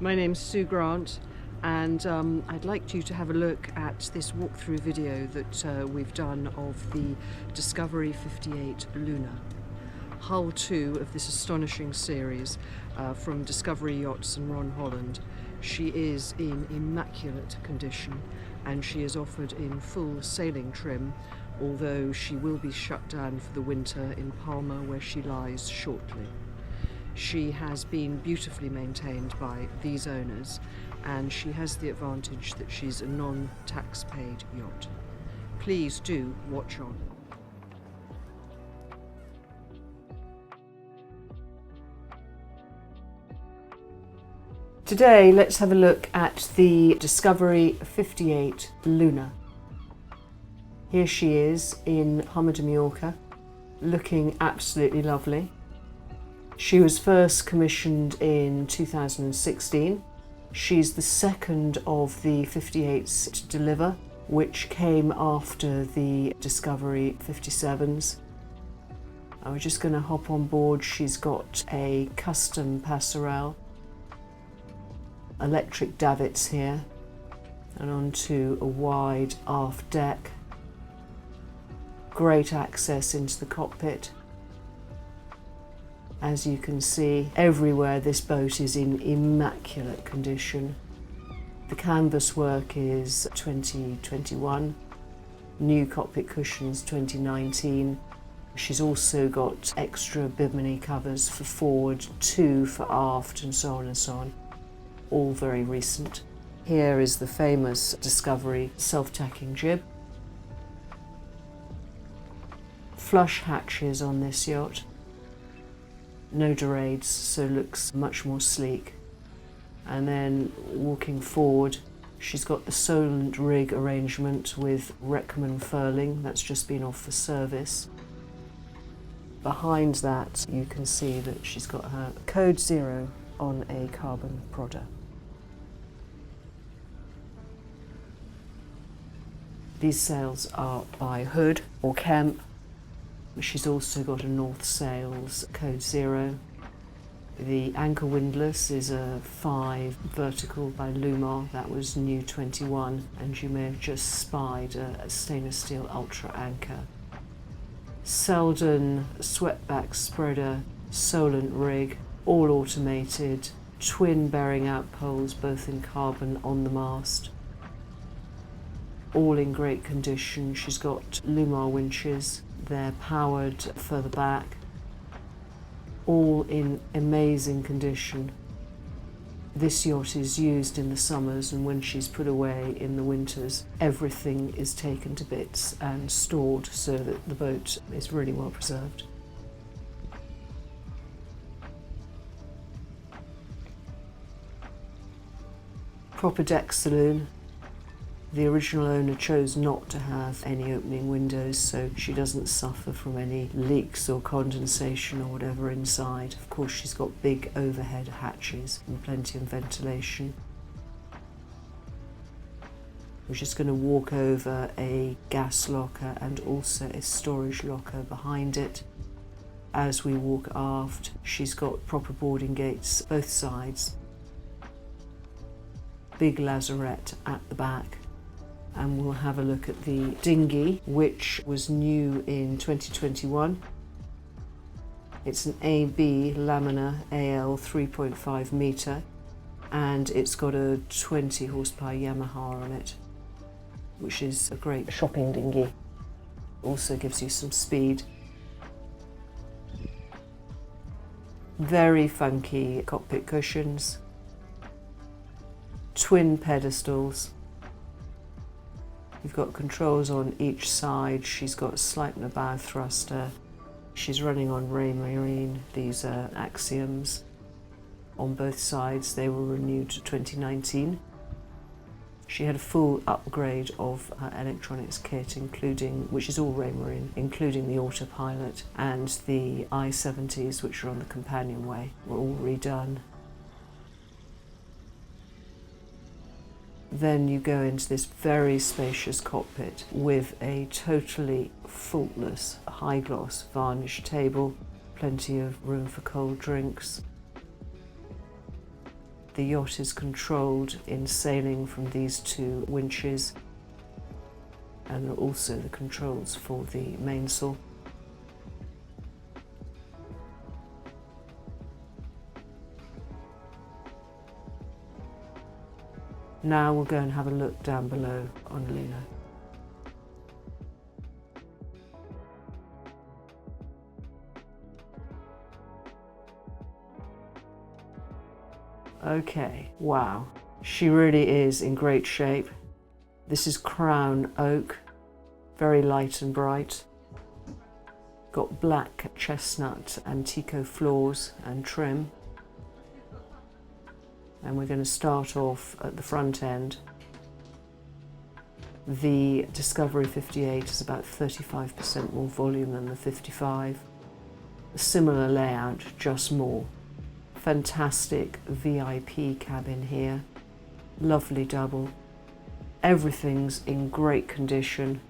My name's Sue Grant, and I'd like you to have a look at this walkthrough video that we've done of the Discovery 58 Luna, hull 2 of this astonishing series from Discovery Yachts and Ron Holland. She is in immaculate condition and she is offered in full sailing trim, although she will be shut down for the winter in Palma, where she lies shortly. She has been beautifully maintained by these owners, and she has the advantage that she's a non-tax paid yacht. Please do watch on. Today, let's have a look at the Discovery 58 Luna. Here she is in Palma de Mallorca, looking absolutely lovely. She was first commissioned in 2016. She's the second of the 58s to deliver, which came after the Discovery 57s. We're just going to hop on board. She's got a custom passerelle, electric davits here, and onto a wide aft deck. Great access into the cockpit. As you can see, everywhere this boat is in immaculate condition. The canvas work is 2021, new cockpit cushions 2019. She's also got extra bimini covers for forward, 2 for aft, and so on and so on. All very recent. Here is the famous Discovery self-tacking jib. Flush hatches on this yacht. No dorades, so looks much more sleek. And then walking forward, she's got the Solent rig arrangement with Reckmann furling. That's just been off for service. Behind that, you can see that she's got her code 0 on a carbon prodder. These sails are by Hood or Kemp. She's also got a North Sails code 0. The anchor windlass is a 5 vertical by Lumar. That was new 21, and you may have just spied a stainless steel ultra anchor. Selden sweatback spreader, Solent rig, all automated, twin bearing outpoles, both in carbon on the mast. All in great condition. She's got Lumar winches. They're powered further back, all in amazing condition. This yacht is used in the summers, and when she's put away in the winters, everything is taken to bits and stored so that the boat is really well preserved. Proper deck saloon. The original owner chose not to have any opening windows, so she doesn't suffer from any leaks or condensation or whatever inside. Of course, she's got big overhead hatches and plenty of ventilation. We're just going to walk over a gas locker and also a storage locker behind it. As we walk aft, she's got proper boarding gates both sides. Big lazarette at the back. And we'll have a look at the dinghy, which was new in 2021. It's an AB Lamina AL 3.5 metre, and it's got a 20 horsepower Yamaha on it, which is a great shopping dinghy. Also gives you some speed. Very funky cockpit cushions, twin pedestals. You've got controls on each side. She's got a Sleipner bow thruster. She's running on Reckmann. These are axioms on both sides. They were renewed to 2019. She had a full upgrade of her electronics kit, which is all Reckmann, including the autopilot, and the I-70s, which are on the companionway, were all redone. Then you go into this very spacious cockpit with a totally faultless high gloss varnish table, plenty of room for cold drinks. The yacht is controlled in sailing from these two winches, and also the controls for the mainsail. Now we'll go and have a look down below on Luna. Okay, wow, she really is in great shape. This is crown oak, very light and bright. Got black chestnut Antico floors and trim. And we're going to start off at the front end. The Discovery 58 is about 35% more volume than the 55. A similar layout, just more. Fantastic VIP cabin here. Lovely double. Everything's in great condition.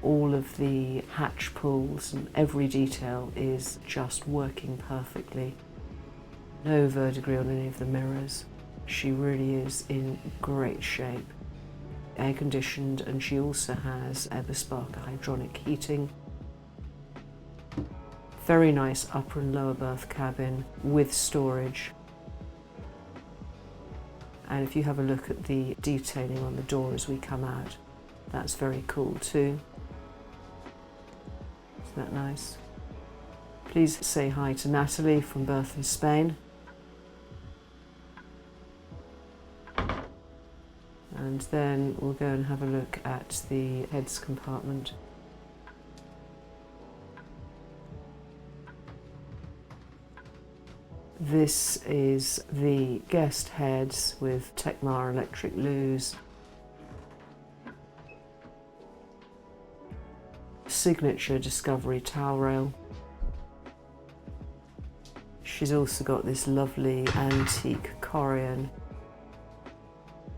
All of the hatch pulls and every detail is just working perfectly. No verdigris on any of the mirrors. She really is in great shape. Air conditioned, and she also has Eberspark hydronic heating. Very nice upper and lower berth cabin with storage. And if you have a look at the detailing on the door as we come out, that's very cool too. Isn't that nice? Please say hi to Natalie from Berthon, Spain. And then we'll go and have a look at the heads compartment. This is the guest heads with Tecmar electric loos. Signature Discovery towel rail. She's also got this lovely antique Corian.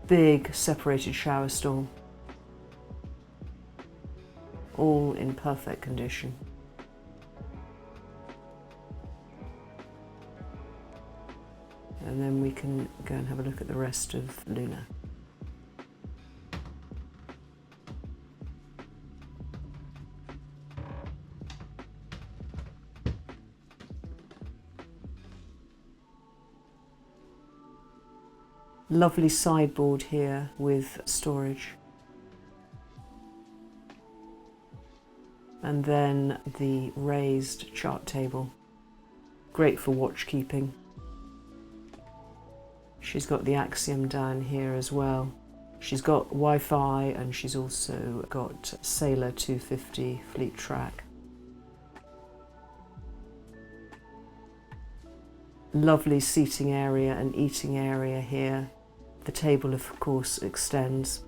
Big separated shower stall. All in perfect condition. And then we can go and have a look at the rest of Luna. Lovely sideboard here with storage. And then the raised chart table. Great for watchkeeping. She's got the Axiom down here as well. She's got Wi-Fi, and she's also got Sailor 250 Fleet Track. Lovely seating area and eating area here. The table, of course, extends.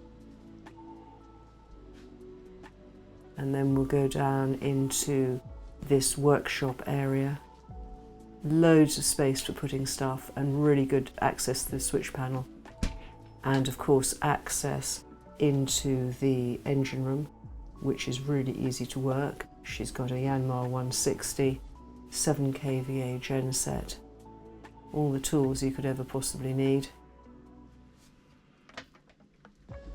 And then we'll go down into this workshop area. Loads of space for putting stuff and really good access to the switch panel. And of course access into the engine room, which is really easy to work. She's got a Yanmar 160, 7 kVA genset, all the tools you could ever possibly need.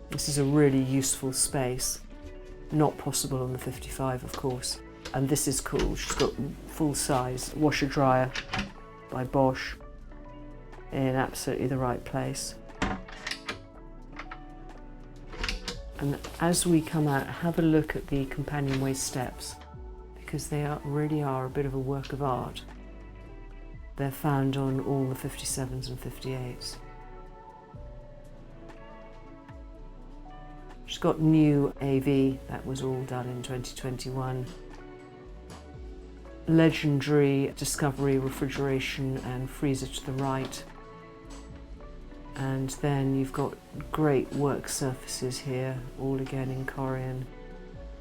This is a really useful space, not possible on the 55 of course. And this is cool, she's got full-size washer dryer by Bosch in absolutely the right place. And as we come out, have a look at the companionway steps, because they really are a bit of a work of art. They're found on all the 57s and 58s. She's got new AV, that was all done in 2021. Legendary Discovery refrigeration and freezer to the right. And then you've got great work surfaces here, all again in Corian.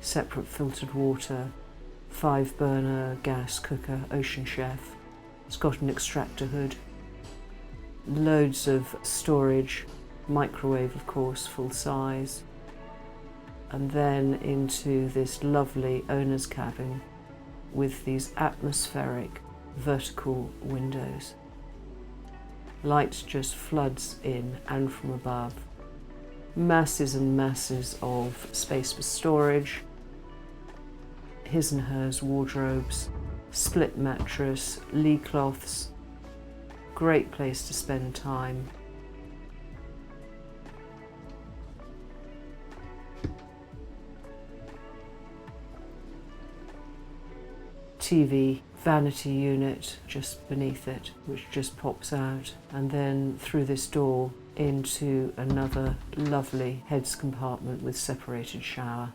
Separate filtered water, 5-burner gas cooker, Ocean Chef. It's got an extractor hood. Loads of storage, microwave of course, full size. And then into this lovely owner's cabin with these atmospheric vertical windows. Light just floods in and from above. Masses and masses of space for storage. His and hers wardrobes, split mattress, lee cloths. Great place to spend time. TV, vanity unit just beneath it, which just pops out, and then through this door into another lovely heads compartment with separated shower.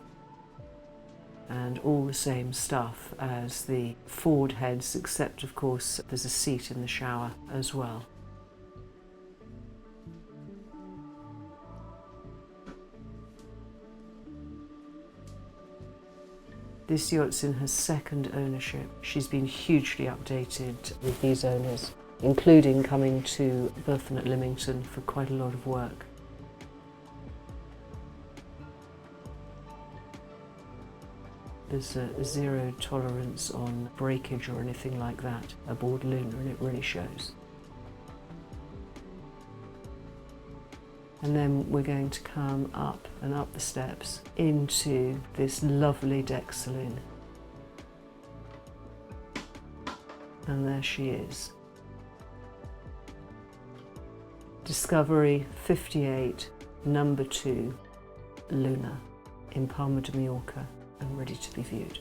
And all the same stuff as the forward heads, except of course there's a seat in the shower as well. This yacht's in her second ownership. She's been hugely updated with these owners, including coming to Berthon at Lymington for quite a lot of work. There's a zero tolerance on breakage or anything like that aboard Luna, and it really shows. And then we're going to come up and up the steps into this lovely deck saloon. And there she is. Discovery 58, number 2, Luna, in Palma de Mallorca, and ready to be viewed.